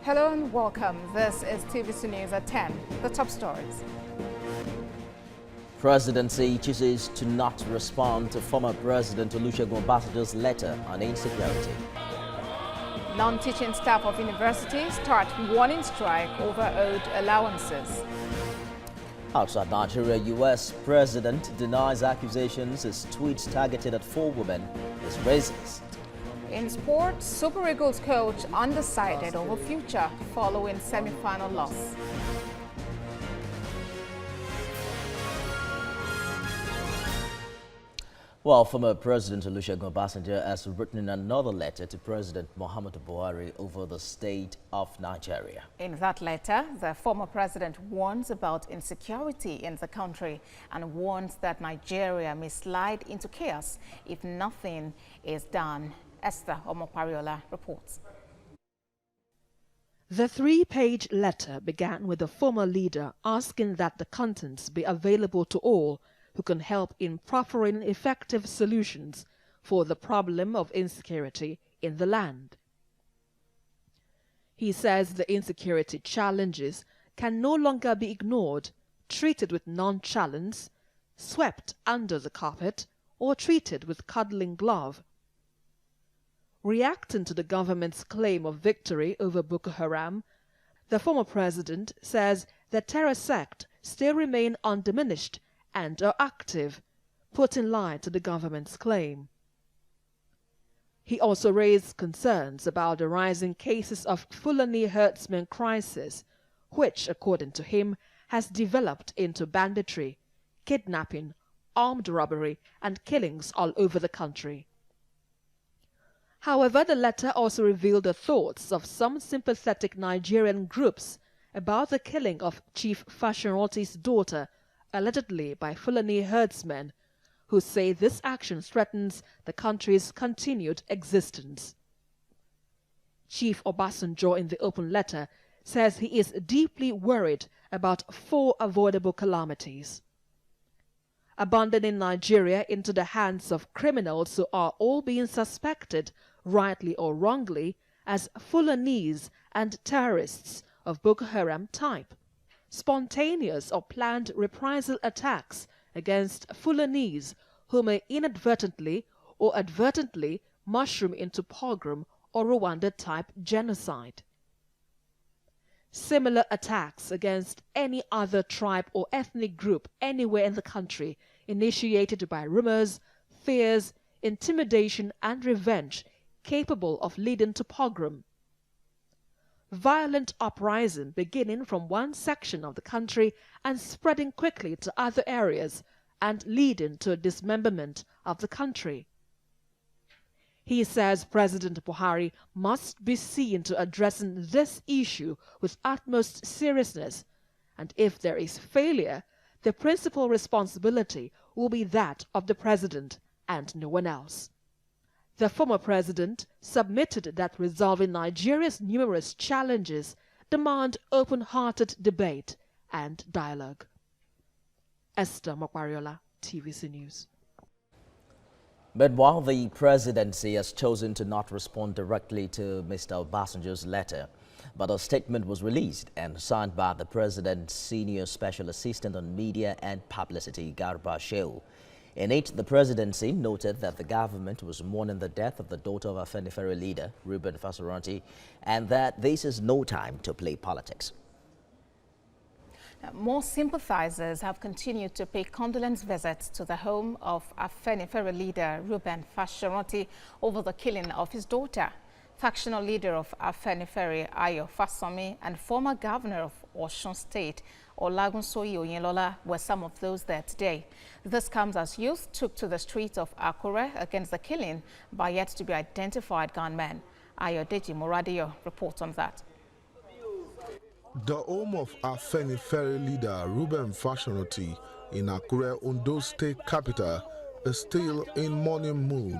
Hello and welcome. This is TVC News at 10. The top stories. Presidency chooses to not respond to former President Olufunke Olakunrin's letter on insecurity. Non-teaching staff of universities start warning strike over owed allowances. Outside Nigeria, U.S. President denies accusations his tweets targeted at 4 women is racist. In sports, Super Eagles coach undecided over future following semi-final loss. Well, former President Olufunke Olakunrin has written another letter to President Muhammadu Buhari over the state of Nigeria. In that letter, the former president warns about insecurity in the country and warns that Nigeria may slide into chaos if nothing is done. Esther Omopariola reports. The 3-page letter began with the former leader asking that the contents be available to all who can help in proffering effective solutions for the problem of insecurity in the land. He says the insecurity challenges can no longer be ignored, treated with nonchalance, swept under the carpet, or treated with cuddling glove. Reacting to the government's claim of victory over Boko Haram, the former president says the terror sect still remain undiminished and are active, putting light to the government's claim. He also raised concerns about the rising cases of Fulani herdsmen crisis, which, according to him, has developed into banditry, kidnapping, armed robbery, and killings all over the country. However, the letter also revealed the thoughts of some sympathetic Nigerian groups about the killing of Chief Fasoranti's daughter, allegedly by Fulani herdsmen, who say this action threatens the country's continued existence. Chief Obasanjo, in the open letter, says he is deeply worried about 4 avoidable calamities: abandoning Nigeria into the hands of criminals who are all being suspected, rightly or wrongly, as Fulanese and terrorists of Boko Haram type; spontaneous or planned reprisal attacks against Fulanese who may inadvertently or advertently mushroom into pogrom or Rwanda-type genocide; similar attacks against any other tribe or ethnic group anywhere in the country, initiated by rumors, fears, intimidation, and revenge capable of leading to pogrom; violent uprising beginning from one section of the country and spreading quickly to other areas and leading to a dismemberment of the country. He says President Buhari must be seen to addressing this issue with utmost seriousness, and if there is failure, the principal responsibility will be that of the president and no one else. The former president submitted that resolving Nigeria's numerous challenges demand open-hearted debate and dialogue. Esther Omopariola, TVC News. But while the presidency has chosen to not respond directly to Mr. Obasanjo's letter, but a statement was released and signed by the president's senior special assistant on media and publicity, Garba Shehu. In it, the presidency noted that the government was mourning the death of the daughter of Afenifere leader, Reuben Fasoranti, and that this is no time to play politics. More sympathizers have continued to pay condolence visits to the home of Afenifere leader Reuben Fasoranti over the killing of his daughter. Factional leader of Afenifere, Ayo Fasomi, and former governor of Osun State, Olufunke were some of those there today. This comes as youth took to the streets of Akure against the killing by yet-to-be-identified gunmen. Ayodeji Moradiyo reports on that. The home of Afenifere leader Reuben Fasoranti in Akure, Ondo State capital, is still in mourning mood.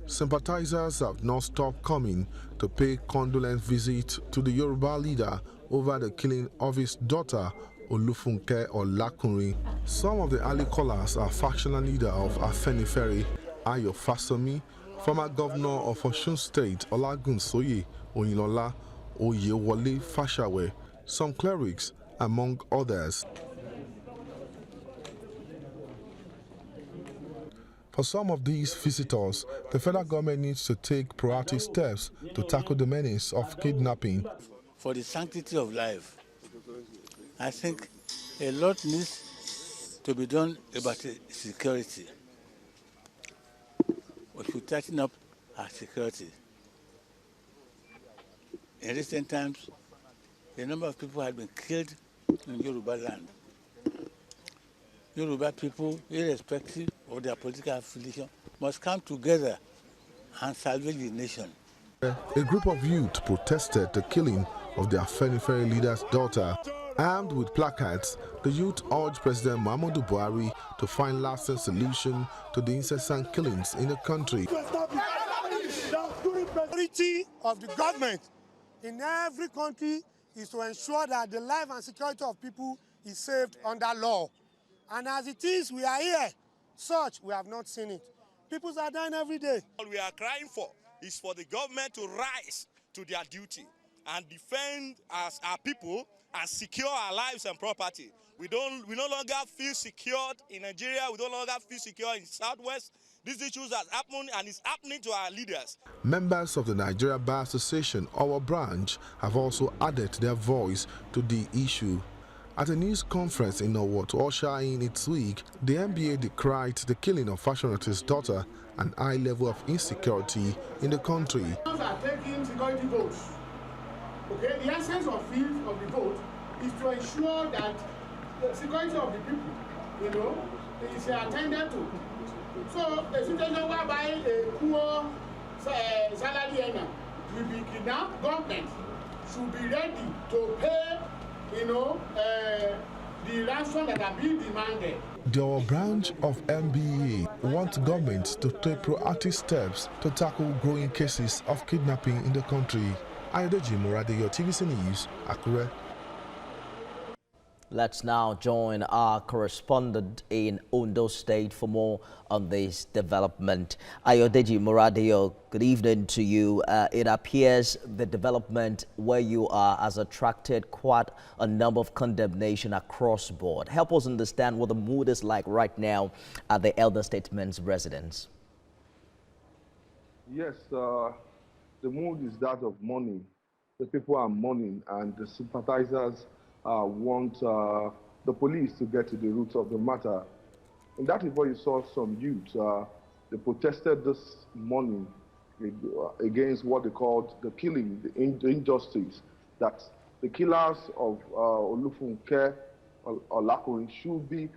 Sympathizers have not stopped coming to pay condolence visits to the Yoruba leader over the killing of his daughter Olufunke Olakunrin. Some of the early callers are factional leader of Afenifere, Fasomi, former governor of Osun State, Olagunsoye Oyinlola, Oyewole Fashawe, some clerics, among others. For some of these visitors, the federal government needs to take proactive steps to tackle the menace of kidnapping. For the sanctity of life, I think a lot needs to be done about security. We should tighten up our security. In recent times, a number of people have been killed in Yoruba land. Yoruba people, irrespective of their political affiliation, must come together and salvage the nation. A group of youth protested the killing of the Afenifere leader's daughter. Armed with placards, the youth urged President Muhammadu Buhari to find lasting solution to the incessant killings in the country. The priority of the government in every country is to ensure that the life and security of people is saved under law. And as it is, we are here. Such, we have not seen it. People are dying every day. All we are crying for is for the government to rise to their duty and defend us, our people, and secure our lives and property. We no longer feel secured in Nigeria. We no longer feel secure in Southwest. These issues have happened, and it's happening to our leaders. Members of the Nigeria Bar Association, our branch, have also added their voice to the issue. At a news conference in Owo to usher in its week, the NBA decried the killing of Fasoranti's daughter, an high level of insecurity in the country. Are taking security votes. Okay, the essence of the vote is to ensure that the security of the people, is attended to. So a situation whereby a poor salary earner will be kidnapped, government should be ready to pay the ransom that are being demanded. The branch of NBA wants government to take proactive steps to tackle growing cases of kidnapping in the country. Ayodeji Moradeyo, TVC News, Akure. Let's now join our correspondent in Ondo State for more on this development. Ayodeji Moradeyo, good evening to you. It appears the development where you are has attracted quite a number of condemnation across the board. Help us understand what the mood is like right now at the elder statesman's residence. Yes, the mood is that of mourning. The people are mourning, and the sympathizers want the police to get to the root of the matter. And that is why you saw some youth. They protested this morning against what they called the killing, the injustice, that the killers of Olufunke Olakunrin should be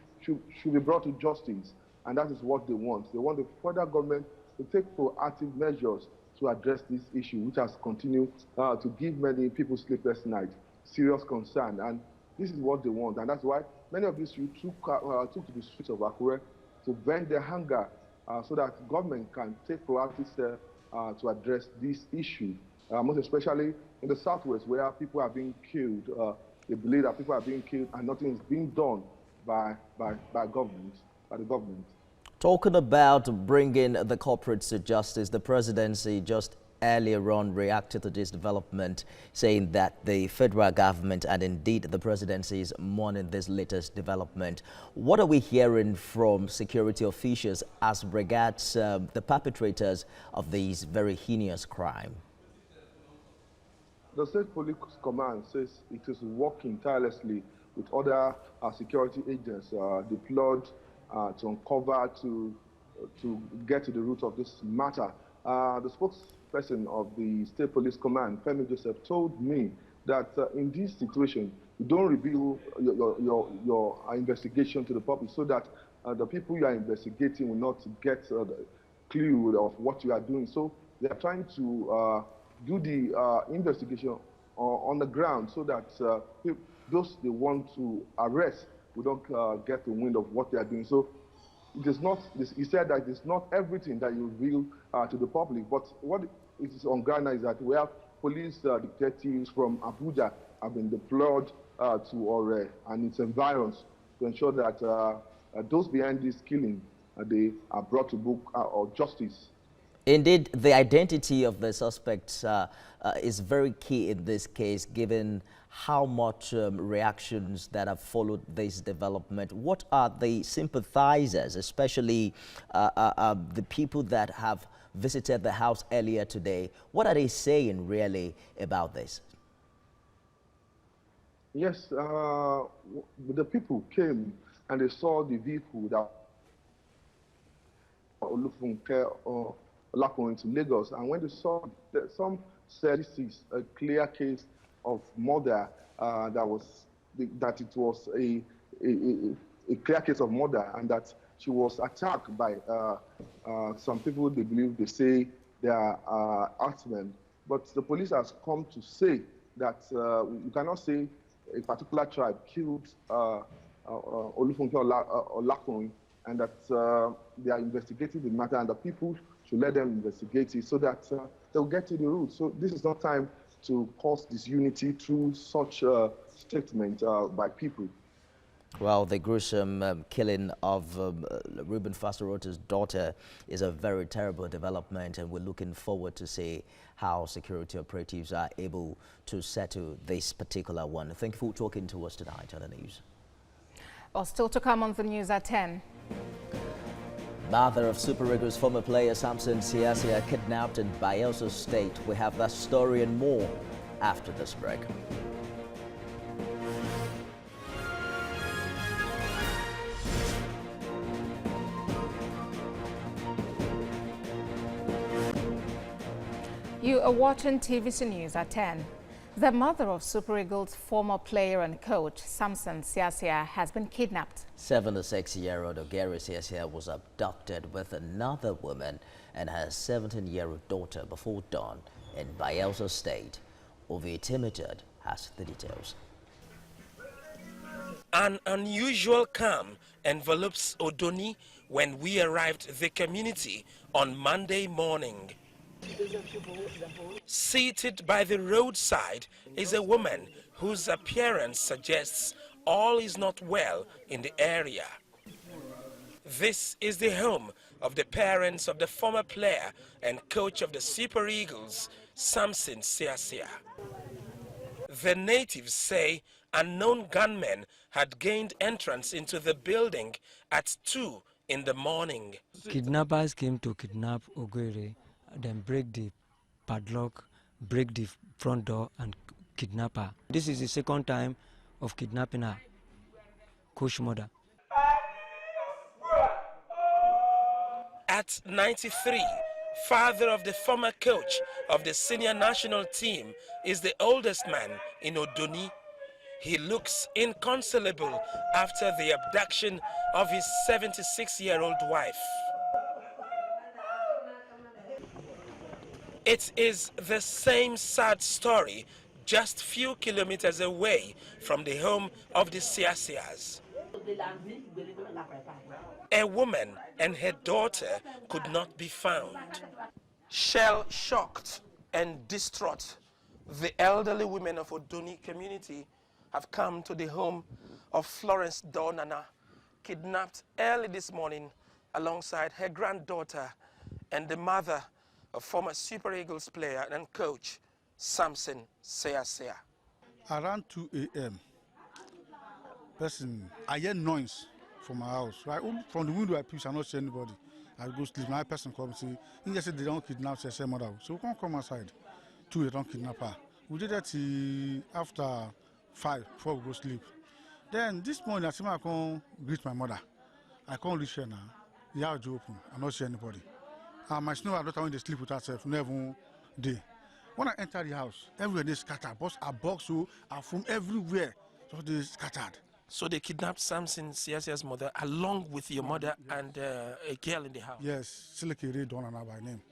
brought to justice. And that is what they want. They want the federal government to take proactive measures to address this issue, which has continued to give many people sleepless nights. Serious concern, and this is what they want, and that's why many of these youth took to the streets of Akure to vent their hunger, so that government can take proactive steps to address this issue, most especially in the Southwest, where people are being killed. They believe that people are being killed, and nothing is being done by the government. Talking about bringing the culprits to justice, the presidency just earlier on reacted to this development, saying that the federal government and indeed the presidency is mourning this latest development. What are we hearing from security officials as regards the perpetrators of these very heinous crime? The State Police Command says it is working tirelessly with other security agents deployed to uncover, to get to the root of this matter. The spokesperson of the State Police Command, Femi Joseph, told me that in this situation, you don't reveal your investigation to the public, so that the people you are investigating will not get the clue of what you are doing. So they are trying to do the investigation on the ground, so that those they want to arrest will not get the wind of what they are doing. So it is not, he said that it's not everything that you reveal to the public, but what is on ground is that we have police detectives from Abuja have been deployed to Ore and its environs to ensure that those behind this killing, they are brought to book or justice. Indeed, the identity of the suspects is very key in this case, given how much reactions that have followed this development. What are the sympathizers, especially the people that have visited the house earlier today? What are they saying really about this? Yes, the people came and they saw the vehicle that Olufunke Olakunrin to Lagos, and when they saw that some said this is a clear case of murder, that it was a clear case of murder, and that she was attacked by some people they say they are herdsmen. But the police has come to say that you cannot say a particular tribe killed Olufunke Olakunrin, and that they are investigating the matter, and the people should let them investigate it so that they'll get to the root. So this is not time to cause disunity through such statement by people. Well, the gruesome killing of Reuben Fasoranti's daughter is a very terrible development, and we're looking forward to see how security operatives are able to settle this particular one. Thank you for talking to us tonight on the news. Well, still to come on the news at 10. Mother of Super Eagles former player Samson Siasia kidnapped in Bayelsa State. We have that story and more after this break. You are watching TVC News at 10. The mother of Super Eagles former player and coach Samson Siasia has been kidnapped. 76-year-old Ogeri Siasia was abducted with another woman and her 17-year-old daughter before dawn in Bayelsa State. Ovi Timotad has the details. An unusual calm envelops Odoni when we arrived at the community on Monday morning. Seated by the roadside is a woman whose appearance suggests all is not well in the area. This is the home of the parents of the former player and coach of the Super Eagles, Samson Siasia. The natives say unknown gunmen had gained entrance into the building at 2 in the morning. Kidnappers came to kidnap Ogere, then break the padlock, break the front door and kidnap her. This is the second time of kidnapping her coach mother. At 93, father of the former coach of the senior national team is the oldest man in Odoni. He looks inconsolable after the abduction of his 76-year-old wife. It is the same sad story just few kilometers away from the home of the Siasias. A woman and her daughter could not be found. Shell-shocked and distraught, the elderly women of Odoni community have come to the home of Florence Donana, kidnapped early this morning alongside her granddaughter and the mother of former Super Eagles player and coach Samson Siasia. Around 2 a.m., I hear noise from my house. Right? From the window I peep, I not see anybody. I go sleep. My person come and say, he just said they don't kidnap Siasia mother. So we can't come outside. 2 they don't kidnap her. We did that till after 5 before we go sleep. Then this morning I see I come greet my mother. I can't reach her now. The house open. I not see anybody. My snow daughter when they sleep with herself, never day. When I enter the house, everywhere they scattered. Boss are box so are from everywhere. So they scattered. So they kidnapped Samson Siasia's mother along with your mother and a girl in the house? Yes, Silekere Donana by name.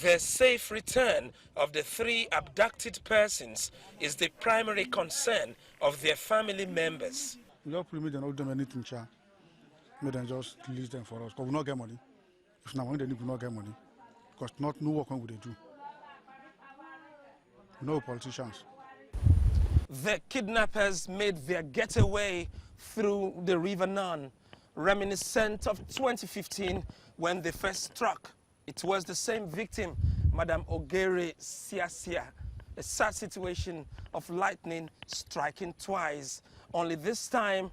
The safe return of the 3 abducted persons is the primary concern of their family members. We don't permit them, not do anything, child. Make them just release them for us, because we not get money. If now when they need, we not get money. Because no work on what they do. No politicians. The kidnappers made their getaway through the River Nun, reminiscent of 2015 when they first struck. It was the same victim, Madam Ogere Siasia, a sad situation of lightning striking twice. Only this time,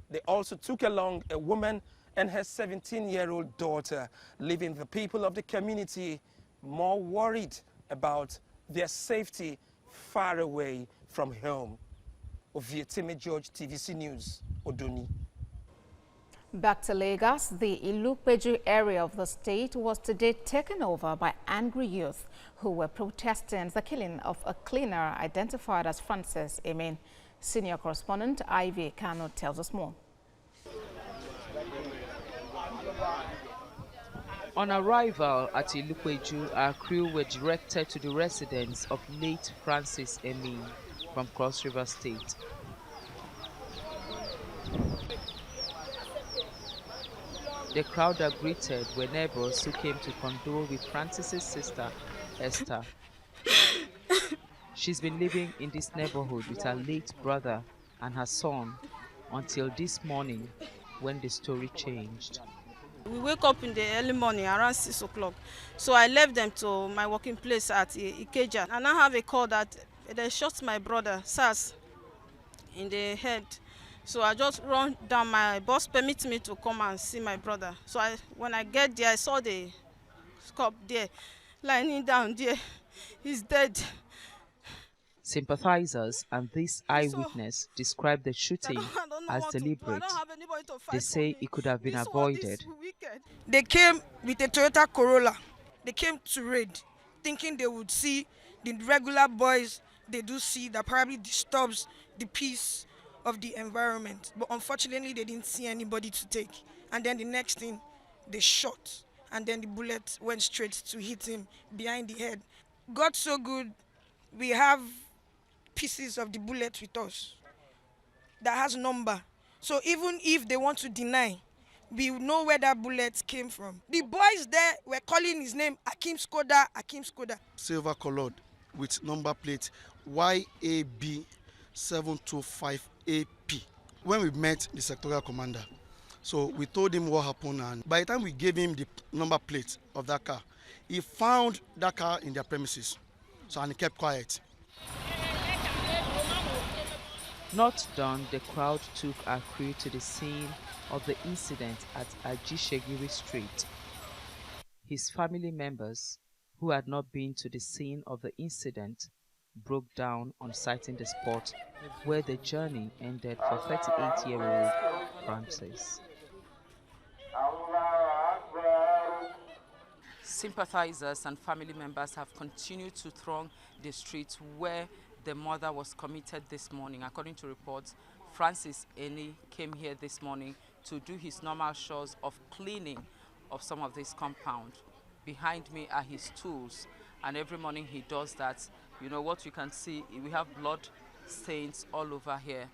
they also took along a woman and her 17-year-old daughter, leaving the people of the community more worried about their safety far away from home. Ovietime George, TVC News, Odoni. Back to Lagos, the Ilupeju area of the state was today taken over by angry youth who were protesting the killing of a cleaner identified as Francis Amin. Senior correspondent Ivy Kano tells us more. On arrival at Ilupeju, our crew were directed to the residence of late Francis Amin from Cross River State. The crowd that greeted were neighbors who came to condole with Francis's sister, Esther. She's been living in this neighborhood with her late brother and her son until this morning when the story changed. We wake up in the early morning around 6 o'clock. So I left them to my working place at Ikeja. And I have a call that they shot my brother, Sars, in the head. So I just run down. My boss permits me to come and see my brother. So when I get there, I saw the scalp there, lying down there. He's dead. Sympathizers and this eyewitness described the shooting as deliberate. They say it could have been avoided. They came with a Toyota Corolla. They came to raid, thinking they would see the regular boys they do see that probably disturbs the peace of the environment. But unfortunately, they didn't see anybody to take. And then the next thing, they shot. And then the bullet went straight to hit him behind the head. God so good, we have pieces of the bullet with us that has number. So even if they want to deny, we know where that bullet came from. The boys there were calling his name Akim Skoda, Akim Skoda. Silver colored with number plate YAB 725AP. When we met the sectorial commander, so we told him what happened, and by the time we gave him the number plate of that car, he found that car in their premises. So, and he kept quiet. Not done, the crowd took Akure to the scene of the incident at Ajishegiri Street. His family members, who had not been to the scene of the incident, broke down on sighting the spot where the journey ended for 38-year-old Francis. Sympathizers and family members have continued to throng the streets where the mother was committed this morning. According to reports, Francis Eni came here this morning to do his normal chores of cleaning of some of this compound. Behind me are his tools, and every morning he does that. You know what you can see, we have blood stains all over here.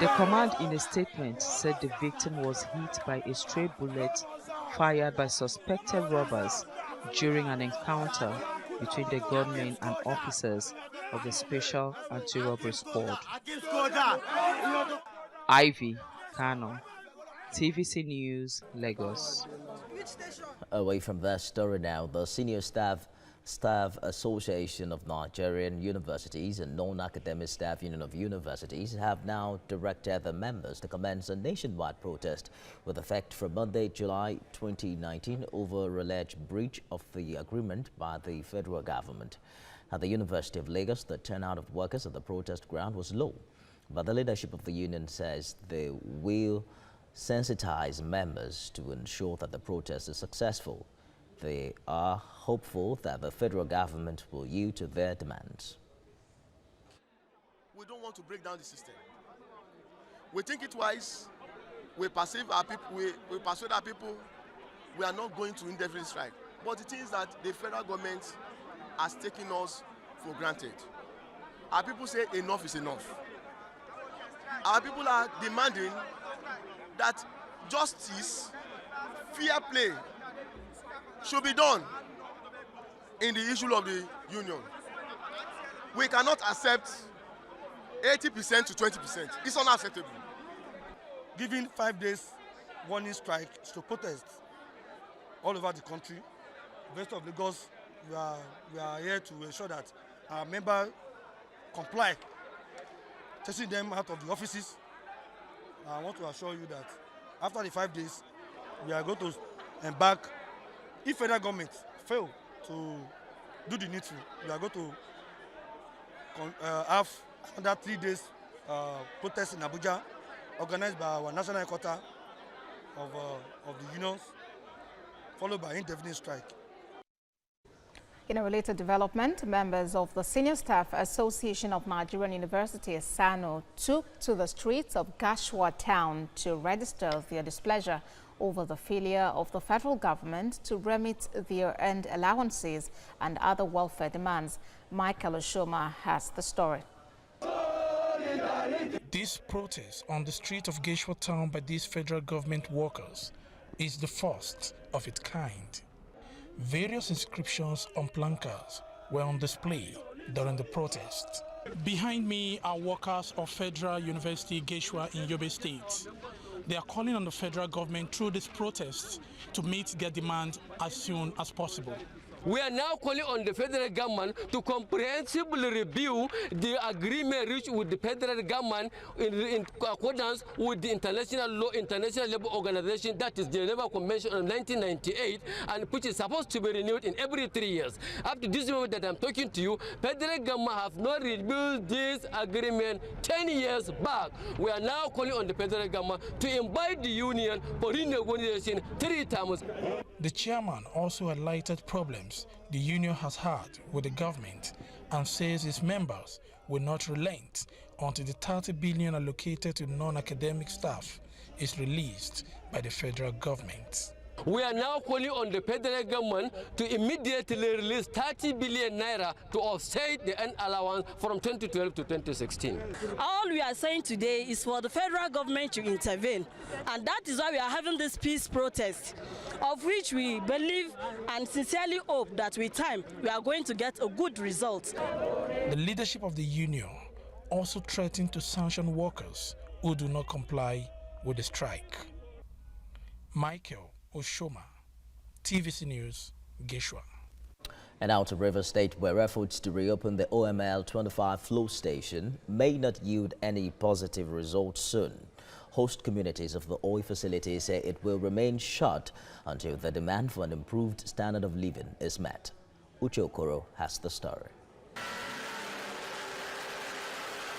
The command in a statement said the victim was hit by a stray bullet fired by suspected robbers during an encounter between the gunmen and officers of the Special Anti-Robbery Squad. Ivy Kano, TVC News, Lagos. Away from that story now, the Senior Staff Association of Nigerian Universities and Non-Academic Staff Union of Universities have now directed their members to commence a nationwide protest with effect from Monday, July 2019 over alleged breach of the agreement by the federal government. At the University of Lagos, the turnout of workers at the protest ground was low, but the leadership of the union says they will sensitize members to ensure that the protest is successful. They are hopeful that the federal government will yield to their demands. We don't want to break down the system. We think it wise. We perceive our people. We persuade our people. We are not going to indefinite strike. But the thing is that the federal government has taken us for granted. Our people say enough is enough. Our people are demanding that justice, fair play, should be done in the issue of the union. We cannot accept 80% to 20%. It's unacceptable. Giving 5 days warning strike to protest all over the country. West of Lagos, we are here to ensure that our members comply, chasing them out of the offices. I want to assure you that after the 5 days, we are going to embark. If federal government fail to do the needful, we are going to have another 3 days protest in Abuja, organized by our national headquarters of the unions, followed by indefinite strike. In a related development, members of the Senior Staff Association of Nigerian Universities, SANO, took to the streets of Gashua town to register their displeasure over the failure of the federal government to remit their earned allowances and other welfare demands. Michael Oshoma has the story. This protest on the street of Gashua town by these federal government workers is the first of its kind. Various inscriptions on placards were on display during the protest. Behind me are workers of Federal University Gashua in Yobe State. They are calling on the federal government through this protest to meet their demand as soon as possible. We are now calling on the federal government to comprehensively review the agreement reached with the federal government in accordance with the international law, International Labour Organization, that is the Geneva Convention of 1998, and which is supposed to be renewed in every 3 years. Up to this moment that I'm talking to you, federal government have not reviewed this agreement 10 years back. We are now calling on the federal government to invite the union for renegotiation 3 times. The chairman also highlighted problems the union has had with the government and says its members will not relent until the 30 billion allocated to non-academic staff is released by the federal government. We are now calling on the federal government to immediately release 30 billion naira to offset the end allowance from 2012 to 2016. All we are saying today is for the federal government to intervene, and that is why we are having this peace protest, of which we believe and sincerely hope that with time we are going to get a good result. The leadership of the union also threatened to sanction workers who do not comply with the strike. Michael Oshoma, TVC News, Gashua. And out of River State, where efforts to reopen the OML 25 flow station may not yield any positive results soon. Host communities of the oil facility say it will remain shut until the demand for an improved standard of living is met. Uche Okoro has the story.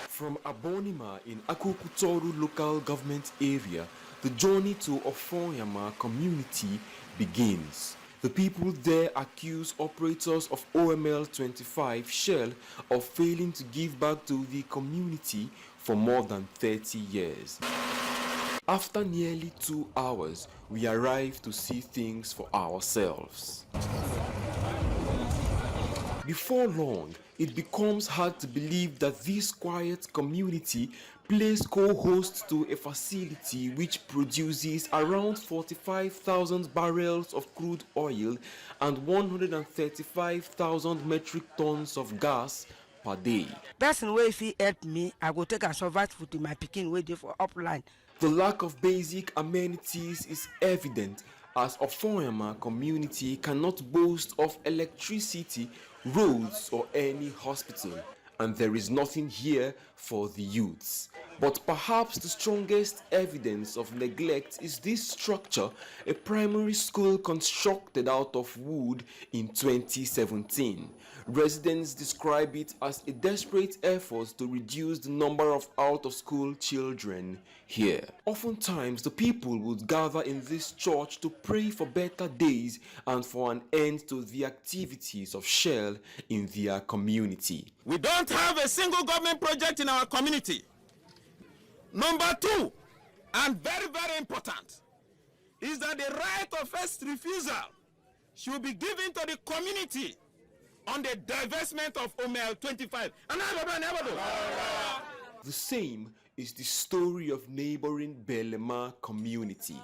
From Abonima in Akukutoru local government area, the journey to Ofonyama community begins. The people there accuse operators of OML 25 Shell of failing to give back to the community for more than 30 years. After nearly 2 hours, we arrived to see things for ourselves. Before long, it becomes hard to believe that this quiet community plays co-host to a facility which produces around 45,000 barrels of crude oil and 135,000 metric tons of gas per day. Person wey fit help me, I go take a survive food to my pikin wey dey for upline. The lack of basic amenities is evident as Ofonyama community cannot boast of electricity, roads or any hospital, and there is nothing here for the youths. But perhaps the strongest evidence of neglect is this structure, a primary school constructed out of wood in 2017. Residents describe it as a desperate effort to reduce the number of out-of-school children here. Oftentimes, the people would gather in this church to pray for better days and for an end to the activities of Shell in their community. We don't have a single government project in our community. Number 2, and very, very important, is that the right of first refusal should be given to the community on the divestment of OML 25. The same is the story of neighboring Belema community.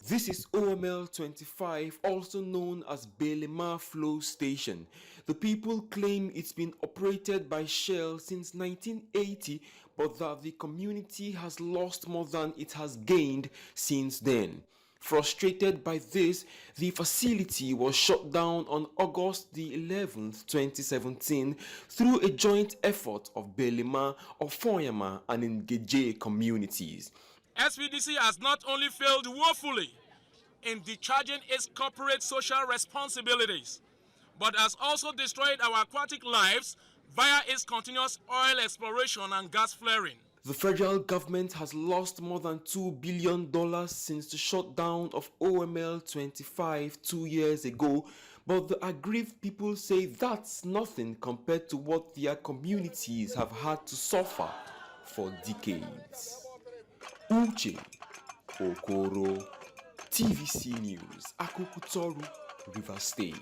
This is OML 25, also known as Belema Flow Station. The people claim it's been operated by Shell since 1980, but that the community has lost more than it has gained since then. Frustrated by this, the facility was shut down on August the 11th, 2017 through a joint effort of Belema, Ofoyama and Ngeje communities. SPDC has not only failed woefully in discharging its corporate social responsibilities, but has also destroyed our aquatic lives via its continuous oil exploration and gas flaring. The federal government has lost more than $2 billion since the shutdown of OML 25 2 years ago, but the aggrieved people say that's nothing compared to what their communities have had to suffer for decades. Uche Okoro, TVC News, Akukutoru, River State.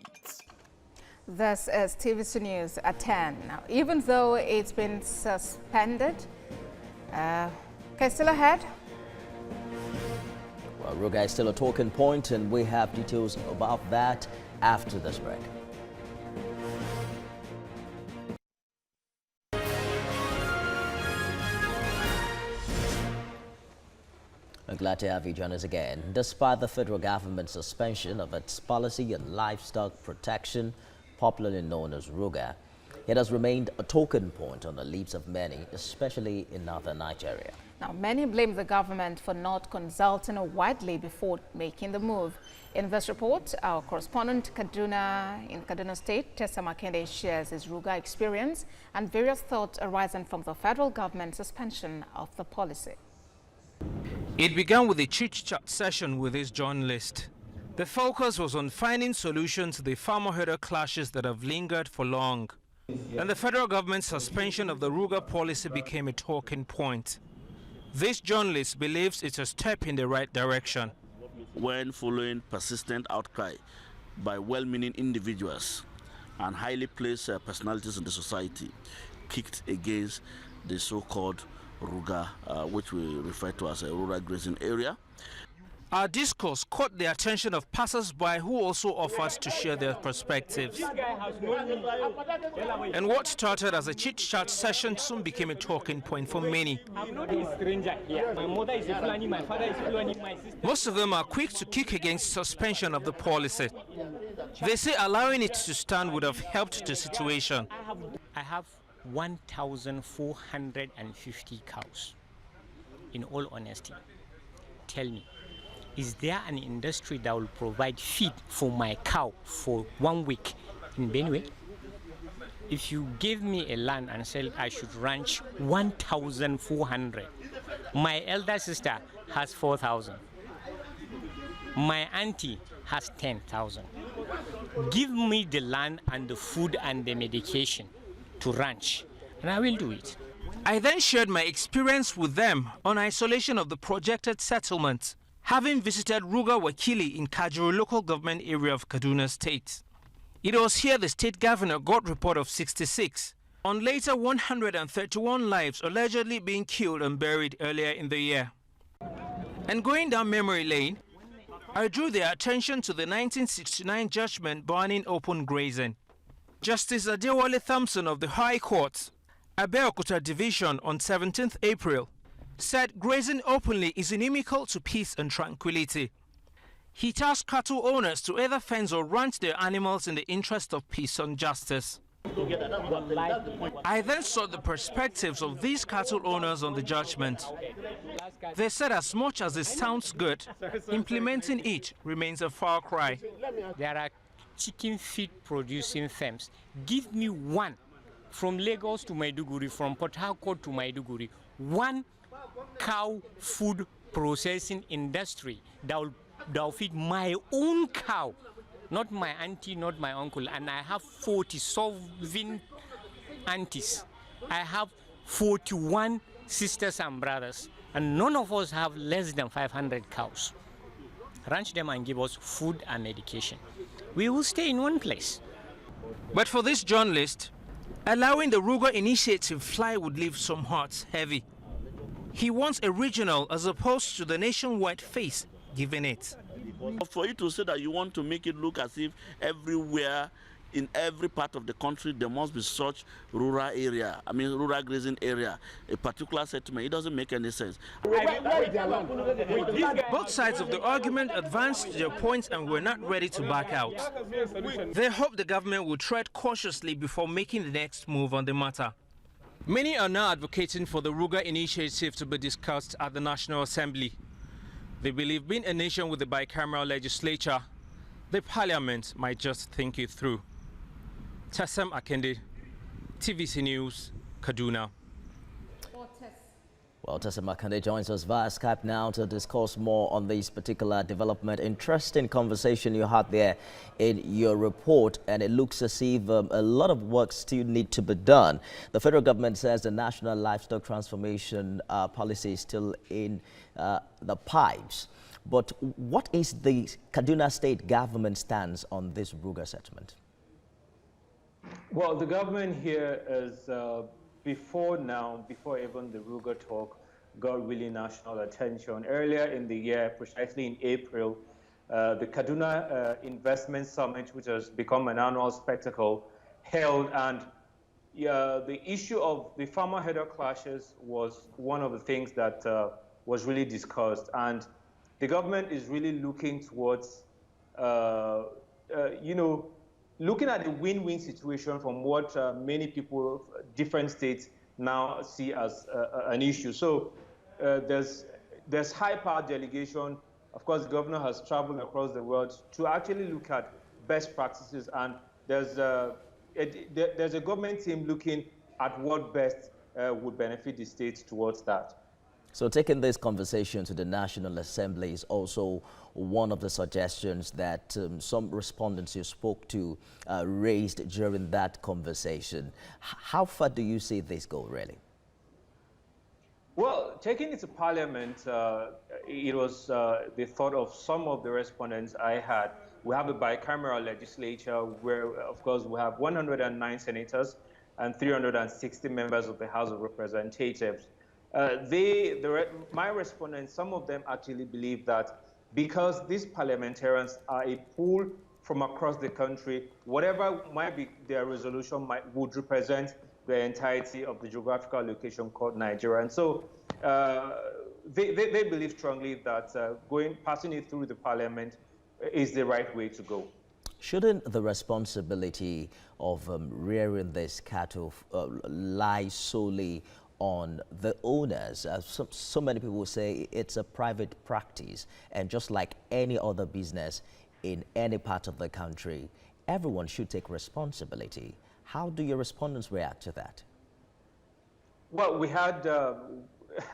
This is TVC News at 10. Now, even though it's been suspended, okay, still ahead. Well, Ruga is still a talking point, and we have details about that after this break. I'm glad to have you join us again. Despite the federal government's suspension of its policy on livestock protection, popularly known as Ruga, it has remained a talking point on the lips of many, especially in northern Nigeria. Now, many blame the government for not consulting widely before making the move. In this report, our correspondent in Kaduna State, Tessa Makende, shares his Ruga experience and various thoughts arising from the federal government's suspension of the policy. It began with a chit-chat session with his journalist. The focus was on finding solutions to the farmer-herder clashes that have lingered for long. And the federal government's suspension of the Ruga policy became a talking point. This journalist believes it's a step in the right direction. When following persistent outcry by well-meaning individuals and highly placed personalities in the society kicked against the so-called Ruga, which we refer to as a rural grazing area. Our discourse caught the attention of passers-by who also offered to share their perspectives. And what started as a chit-chat session soon became a talking point for many. I'm not a stranger here. My mother is a Fulani, my father is Fulani, my sister. Most of them are quick to kick against suspension of the policy. They say allowing it to stand would have helped the situation. I have 1,450 cows, in all honesty. Tell me, is there an industry that will provide feed for my cow for 1 week in Benue? If you give me a land and say I should ranch 1,400, my elder sister has 4,000. My auntie has 10,000. Give me the land and the food and the medication to ranch, and I will do it. I then shared my experience with them on isolation of the projected settlement, having visited Ruga Wakili in Kajuru local government area of Kaduna State. It was here the state governor got report of 66, on later 131 lives allegedly being killed and buried earlier in the year. And going down memory lane, I drew their attention to the 1969 judgment banning open grazing. Justice Adewale Thompson of the High Court, Abeokuta Division, on 17th April, said grazing openly is inimical to peace and tranquility. He tasked cattle owners to either fence or ranch their animals in the interest of peace and justice. I then sought the perspectives of these cattle owners on the judgment. They said as much as it sounds good, implementing it remains a far cry. There are chicken feed producing firms. Give me one from Lagos to Maiduguri, from Port Harcourt to Maiduguri, one cow food processing industry that will feed my own cow, not my auntie, not my uncle. And I have 40 solving aunties. I have 41 sisters and brothers, and none of us have less than 500 cows. Ranch them and give us food and medication. We will stay in one place. But for this journalist, allowing the Ruga initiative fly would leave some hearts heavy. He wants a regional as opposed to the nationwide face given it. For you to say that you want to make it look as if everywhere, in every part of the country, there must be such rural area, rural grazing area, a particular settlement, it doesn't make any sense. Both sides of the argument advanced their points and were not ready to back out. They hope the government will tread cautiously before making the next move on the matter. Many are now advocating for the Ruga initiative to be discussed at the National Assembly. They believe being a nation with a bicameral legislature, the parliament might just think it through. Tassem Akende, TVC News, Kaduna. Well, Tassem Akende joins us via Skype now to discuss more on this particular development. Interesting conversation you had there in your report, and it looks as if a lot of work still need to be done. The federal government says the national livestock transformation policy is still in the pipes. But what is the Kaduna State government stance on this Ruga settlement? Well, the government here is, before even the Ruga talk got really national attention. Earlier in the year, precisely in April, the Kaduna Investment Summit, which has become an annual spectacle, held, and the issue of the farmer-herder clashes was one of the things that was really discussed. And the government is really looking towards, looking at a win-win situation from what many people, different states, now see as an issue. So there's high-power delegation. Of course, the governor has traveled across the world to actually look at best practices, and there's a government team looking at what best would benefit the states towards that. So taking this conversation to the National Assembly is also one of the suggestions that some respondents you spoke to raised during that conversation. How far do you see this go, really? Well, taking it to Parliament, it was the thought of some of the respondents I had. We have a bicameral legislature where, of course, we have 109 senators and 360 members of the House of Representatives. My respondents, some of them actually believe that because these parliamentarians are a pool from across the country, whatever might be their resolution would represent the entirety of the geographical location called Nigeria. And so they believe strongly that passing it through the parliament is the right way to go. Shouldn't the responsibility of rearing this cattle lie solely on the owners? So many people say it's a private practice, and just like any other business in any part of the country, everyone should take responsibility. How do your respondents react to that? Well,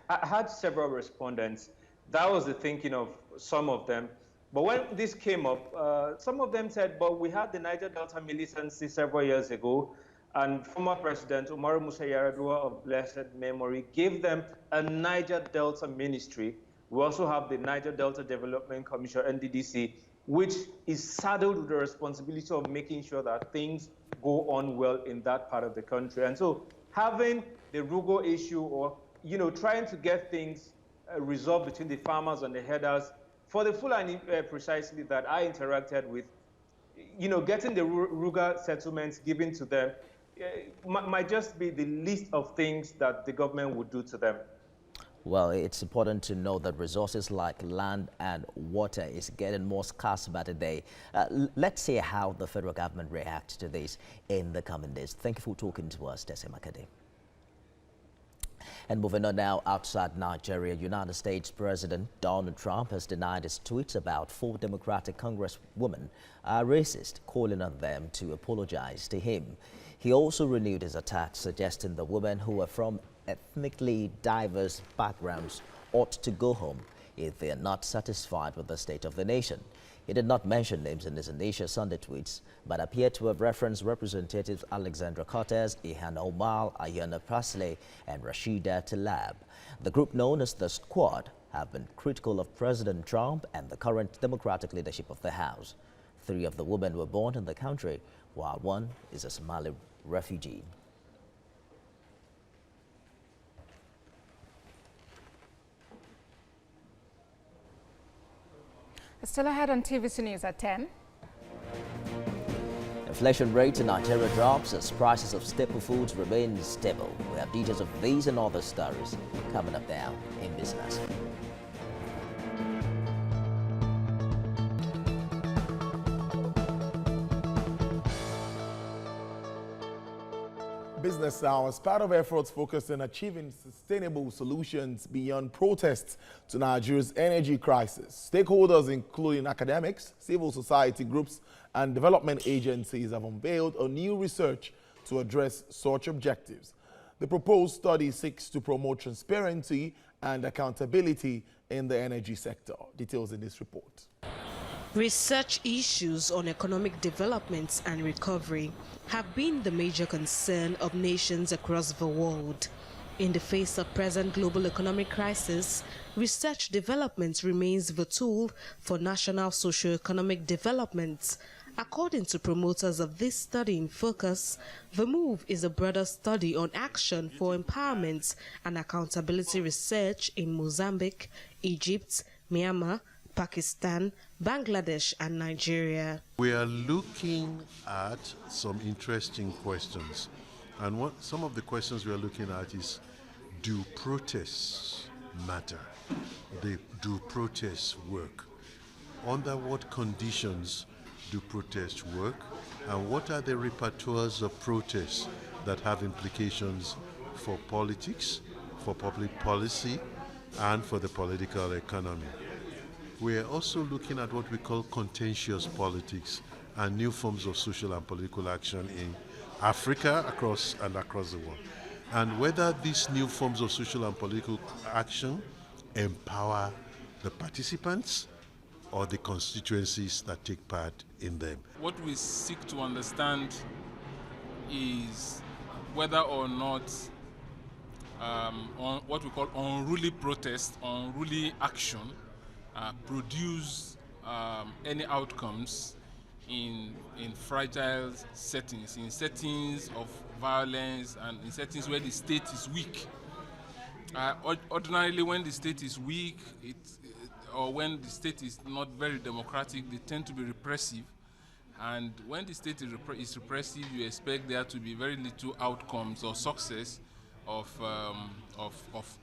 I had several respondents. That was the thinking of some of them. But when this came up, some of them said, but we had the Niger Delta militancy several years ago, and former President Umaru Musa Yar'Adua of blessed memory gave them a Niger Delta ministry. We also have the Niger Delta Development Commission, NDDC, which is saddled with the responsibility of making sure that things go on well in that part of the country. And so having the Rugo issue, or trying to get things resolved between the farmers and the herders, for the Fulani precisely that I interacted with, getting the Ruga settlements given to them might just be the least of things that the government would do to them. Well, it's important to know that resources like land and water is getting more scarce by the day. Let's see how the federal government reacts to this in the coming days. Thank you for talking to us, Tassem Akende. And moving on now, outside Nigeria, United States President Donald Trump has denied his tweets about 4 Democratic Congresswomen are racist, calling on them to apologize to him. He also renewed his attacks, suggesting the women who are from ethnically diverse backgrounds ought to go home if they are not satisfied with the state of the nation. He did not mention names in his initial Sunday tweets, but appeared to have referenced Representatives Alexandra Cortez, Ihan Omar, Ayanna Presley, and Rashida Tlaib. The group known as the Squad have been critical of President Trump and the current Democratic leadership of the House. 3 of the women were born in the country, while 1 is a Somali refugee. Still ahead on TVC News at 10. Inflation rate in Nigeria drops as prices of staple foods remain stable. We have details of these and other stories coming up now in business. Business now as part of efforts focused on achieving sustainable solutions beyond protests to Nigeria's energy crisis. Stakeholders, including academics, civil society groups, and development agencies, have unveiled a new research to address such objectives. The proposed study seeks to promote transparency and accountability in the energy sector. Details in this report. Research issues on economic development and recovery have been the major concern of nations across the world. In the face of present global economic crisis, research development remains the tool for national socio-economic development. According to promoters of this study in focus, the move is a broader study on action for empowerment and accountability research in Mozambique, Egypt, Myanmar, Pakistan, Bangladesh, and Nigeria. We are looking at some interesting questions. And some of the questions we are looking at is, do protests matter? Do protests work? Under what conditions do protests work? And what are the repertoires of protests that have implications for politics, for public policy, and for the political economy? We are also looking at what we call contentious politics and new forms of social and political action in Africa across the world. And whether these new forms of social and political action empower the participants or the constituencies that take part in them. What we seek to understand is whether or not on what we call unruly protest, unruly action, produce any outcomes in fragile settings, in settings of violence and in settings where the state is weak. Ordinarily, when the state is weak, or when the state is not very democratic, they tend to be repressive. And when the state is repressive, you expect there to be very little outcomes or success of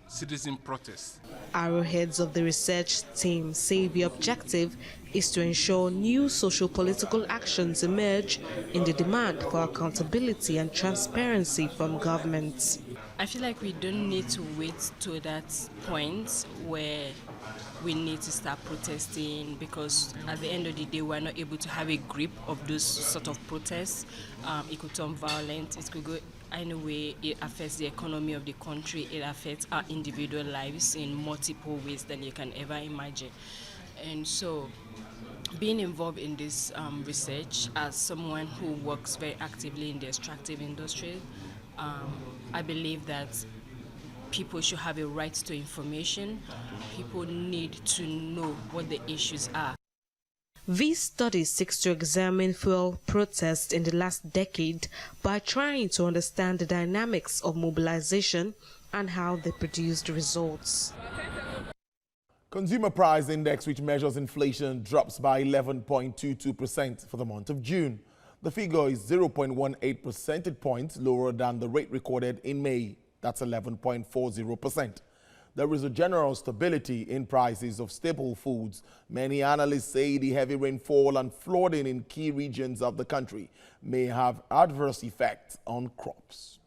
citizen protests. Arrowheads of the research team say the objective is to ensure new socio-political actions emerge in the demand for accountability and transparency from governments. I feel like we don't need to wait to that point where we need to start protesting, because at the end of the day, we're not able to have a grip of those sort of protests. It could turn violent, it could go anyway. It affects the economy of the country, it affects our individual lives in multiple ways than you can ever imagine. And so being involved in this research as someone who works very actively in the extractive industry, I believe that people should have a right to information. People need to know what the issues are. This study seeks to examine fuel protests in the last decade by trying to understand the dynamics of mobilization and how they produced results. Consumer Price Index, which measures inflation, drops by 11.22% for the month of June. The figure is 0.18 percentage points lower than the rate recorded in May. That's 11.40%. There is a general stability in prices of staple foods. Many analysts say the heavy rainfall and flooding in key regions of the country may have adverse effects on crops.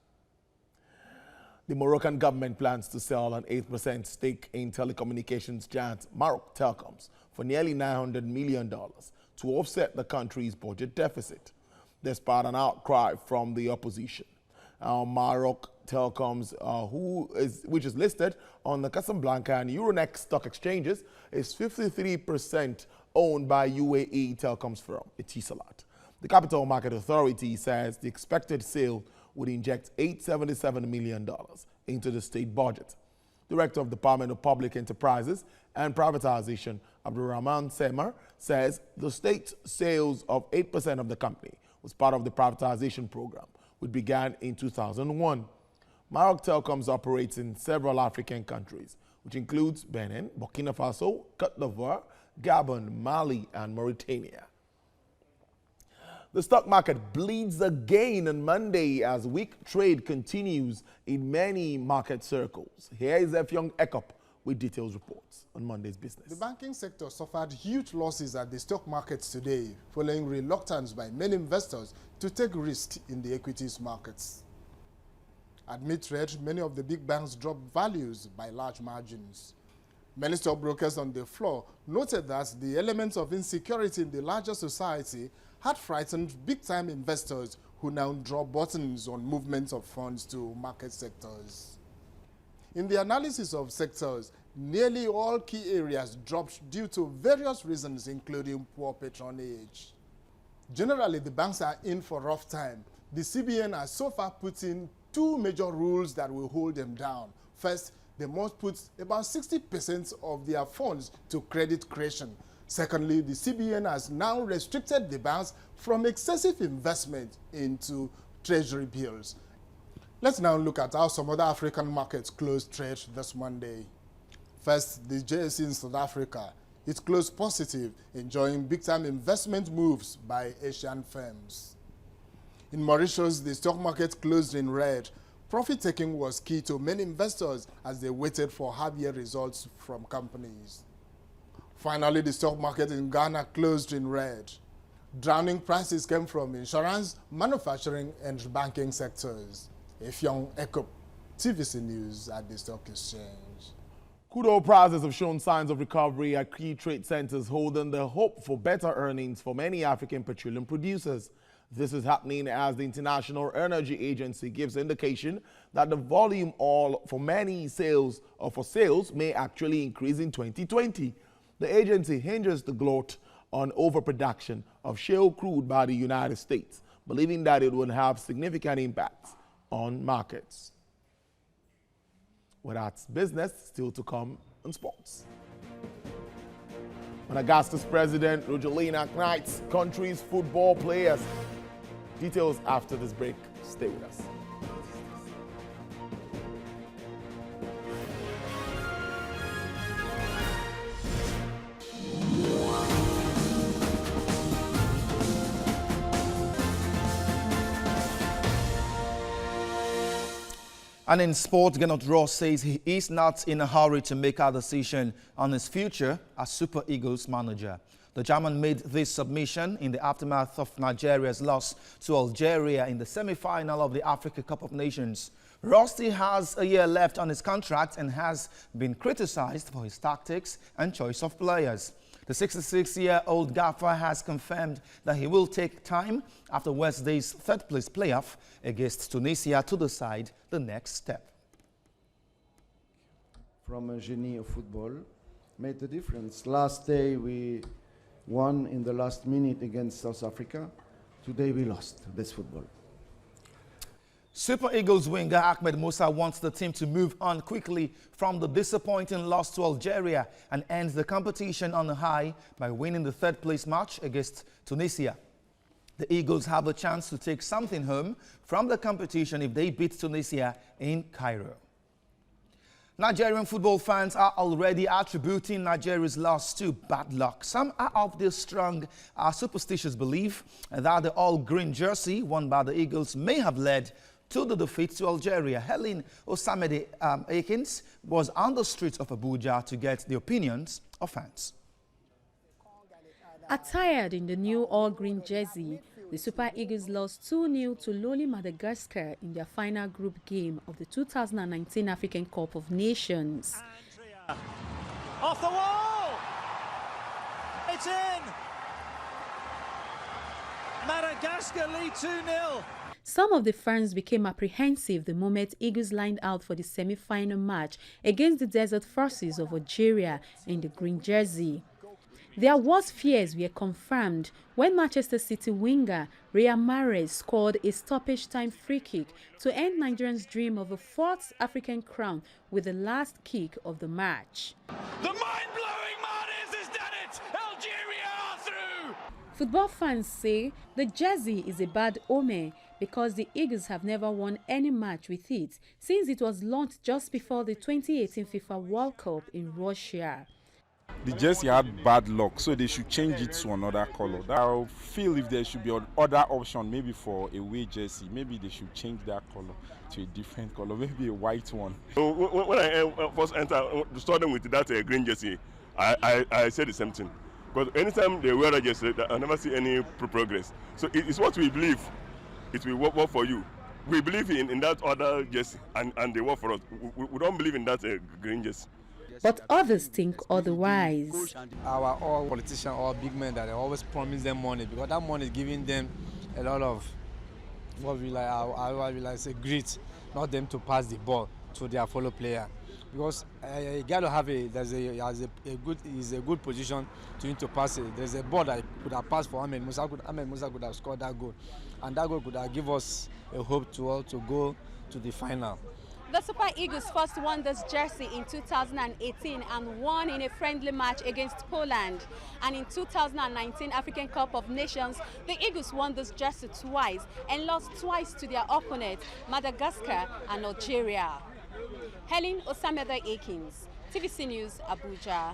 The Moroccan government plans to sell an 8% stake in telecommunications giant Maroc Telecoms for nearly $900 million to offset the country's budget deficit, despite an outcry from the opposition. Maroc Telecoms, which is listed on the Casablanca and Euronext stock exchanges, is 53% owned by UAE telecoms firm Etisalat. The Capital Market Authority says the expected sale would inject $877 million into the state budget. Director of Department of Public Enterprises and Privatization, Abdurrahman Semar, says the state's sales of 8% of the company was part of the privatization program, which began in 2001. Maroc Telecoms operates in several African countries, which includes Benin, Burkina Faso, Côte d'Ivoire, Gabon, Mali, and Mauritania. The stock market bleeds again on Monday as weak trade continues in many market circles. Here is Effiong Ekop with details reports on Monday's business. The banking sector suffered huge losses at the stock markets today, following reluctance by many investors to take risks in the equities markets. At mid-trade, many of the big banks dropped values by large margins. Many stockbrokers on the floor noted that the elements of insecurity in the larger society had frightened big-time investors who now draw buttons on movements of funds to market sectors. In the analysis of sectors, nearly all key areas dropped due to various reasons, including poor patronage. Generally, the banks are in for a rough time. The CBN has so far put in two major rules that will hold them down. First, they must put about 60% of their funds to credit creation. Secondly, the CBN has now restricted the banks from excessive investment into treasury bills. Let's now look at how some other African markets closed trade this Monday. First, the JSE in South Africa. It closed positive, enjoying big-time investment moves by Asian firms. In Mauritius, the stock market closed in red. Profit-taking was key to many investors as they waited for half-year results from companies. Finally, the stock market in Ghana closed in red. Drowning prices came from insurance, manufacturing, and banking sectors. Effiong Ekop, TVC News at the Stock Exchange. Crude oil prices have shown signs of recovery at key trade centers, holding the hope for better earnings for many African petroleum producers. This is happening as the International Energy Agency gives indication that the volume for sales may actually increase in 2020. The agency hinges the glut on overproduction of shale crude by the United States, believing that it would have significant impacts on markets. Well, that's business, still to come in sports. Madagascar's president, Reuben ignites country's football players. Details after this break. Stay with us. And in sport, Gernot Ross says he is not in a hurry to make a decision on his future as Super Eagles manager. The German made this submission in the aftermath of Nigeria's loss to Algeria in the semi-final of the Africa Cup of Nations. Ross still has a year left on his contract and has been criticized for his tactics and choice of players. The 66-year-old gaffer has confirmed that he will take time after Wednesday's third-place playoff against Tunisia to decide the next step. From a genie of football, made the difference. Last day we won in the last minute against South Africa. Today we lost. That's football. Super Eagles winger Ahmed Musa wants the team to move on quickly from the disappointing loss to Algeria and end the competition on a high by winning the third-place match against Tunisia. The Eagles have a chance to take something home from the competition if they beat Tunisia in Cairo. Nigerian football fans are already attributing Nigeria's loss to bad luck. Some are of the strong superstitious belief that the all-green jersey worn by the Eagles may have led to the defeat to Algeria. Helen Osamede Akins was on the streets of Abuja to get the opinions of fans. Attired in the new all-green jersey, the Super Eagles lost 2-0 to lowly Madagascar in their final group game of the 2019 African Cup of Nations. Off the wall! It's in! Madagascar lead 2-0. Some of the fans became apprehensive the moment Eagles lined out for the semi-final match against the Desert Forces of Algeria in the green jersey. Their worst fears were confirmed when Manchester City winger Riyad Mahrez scored a stoppage-time free kick to end Nigerians' dream of a fourth African crown with the last kick of the match. The mind-blowing Mahrez has done it! Algeria are through! Football fans say the jersey is a bad omen because the Eagles have never won any match with it since it was launched just before the 2018 FIFA World Cup in Russia. The jersey had bad luck, so they should change it to another color. I feel if there should be other option, maybe for a away jersey, maybe they should change that color to a different color, maybe a white one. So when I first entered starting with that green jersey, I said the same thing. But anytime they wear a jersey, I never see any progress. So it's what we believe. It will work for you. We believe in that other jersey, and they work for us. We don't believe in that green jersey. But others think otherwise. Our all politicians, all big men, that they always promise them money, because that money is giving them a lot of what we like, I will say, grit, not them to pass the ball to their fellow player. Because you got to have a good position to pass it. There's a ball that could have passed for Ahmed Musa. Ahmed Musa could have scored that goal, and that goal could have given us a hope to go to the final. The Super Eagles first won this jersey in 2018 and won in a friendly match against Poland. And in 2019 African Cup of Nations, the Eagles won this jersey twice and lost twice to their opponents, Madagascar and Algeria. Helen Osameda-Akins, TVC News, Abuja.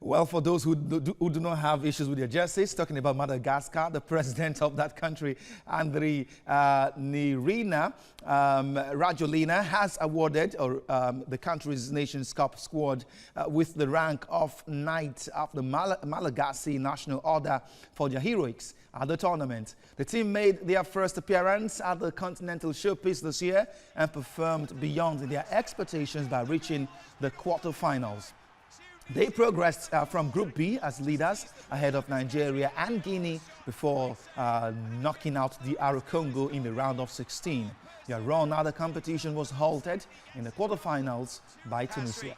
Well, for those who do not have issues with their jerseys, talking about Madagascar, the president of that country, Andry Nirina Rajolina, has awarded the country's Nations Cup squad with the rank of Knight of the Malagasy National Order for their heroics at the tournament. The team made their first appearance at the Continental Showpiece this year and performed beyond their expectations by reaching the quarterfinals. They progressed from Group B as leaders ahead of Nigeria and Guinea before knocking out the DR Congo in the round of 16. Their run at the competition was halted in the quarterfinals by Tunisia.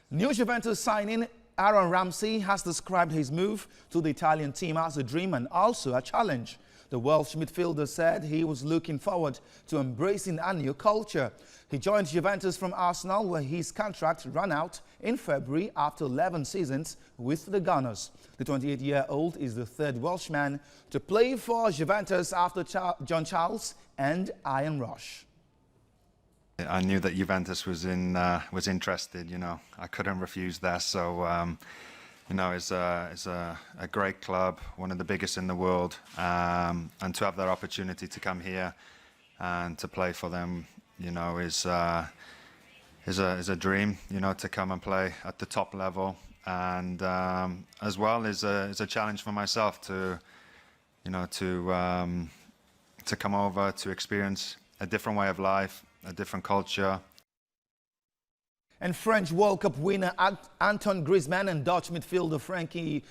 New Juventus signing Aaron Ramsey has described his move to the Italian team as a dream and also a challenge. The Welsh midfielder said he was looking forward to embracing a new culture. He joined Juventus from Arsenal, where his contract ran out in February after 11 seasons with the Gunners. The 28-year-old is the third Welshman to play for Juventus after John Charles and Ian Rush. I knew that Juventus was interested. You know, I couldn't refuse that. So. You know, it's a great club, one of the biggest in the world, and to have that opportunity to come here and to play for them, you know, is a dream. You know, to come and play at the top level, and as well is a challenge for myself to, you know, to come over to experience a different way of life, a different culture. And French World Cup winner Antoine Griezmann and Dutch midfielder Frankie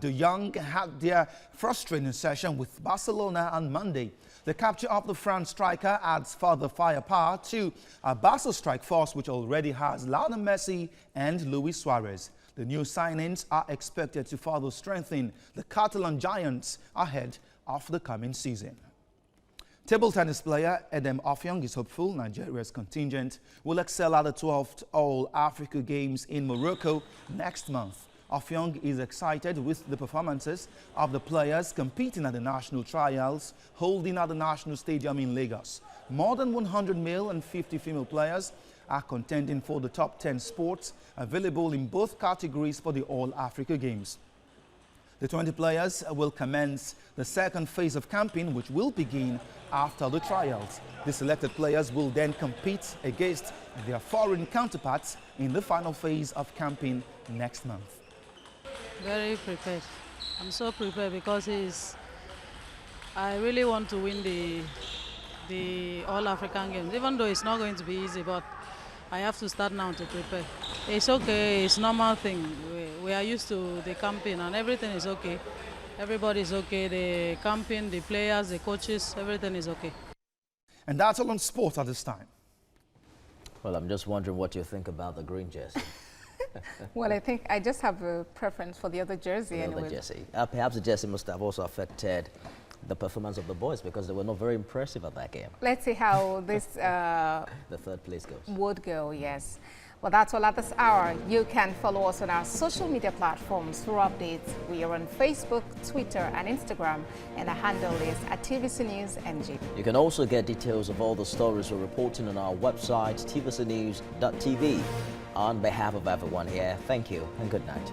de Jong had their frustrating session with Barcelona on Monday. The capture of the France striker adds further firepower to a Barca strike force which already has Lionel Messi and Luis Suarez. The new signings are expected to further strengthen the Catalan Giants ahead of the coming season. Table tennis player Edem Offiong is hopeful Nigeria's contingent will excel at the 12th All-Africa Games in Morocco next month. Offiong is excited with the performances of the players competing at the national trials holding at the National Stadium in Lagos. More than 100 male and 50 female players are contending for the top 10 sports available in both categories for the All-Africa Games. The 20 players will commence the second phase of camping, which will begin after the trials. The selected players will then compete against their foreign counterparts in the final phase of camping next month. Very prepared. I'm so prepared because I really want to win the All-African Games, even though it's not going to be easy, but I have to start now to prepare. It's okay, it's a normal thing. We are used to the camping and everything is okay. Everybody is okay, the camping, the players, the coaches, everything is okay. And that's all on sport at this time. Well, I'm just wondering what you think about the green jersey. Well, I think I just have a preference for the other jersey. The other jersey. Perhaps the jersey must have also affected the performance of the boys because they were not very impressive at that game. Let's see how this the third place goes. Would go, yes. Well, that's all at this hour. You can follow us on our social media platforms for updates. We are on Facebook, Twitter, and Instagram, and our handle is @TVC News NG. You can also get details of all the stories we're reporting on our website, tvcnews.tv. On behalf of everyone here, thank you and good night.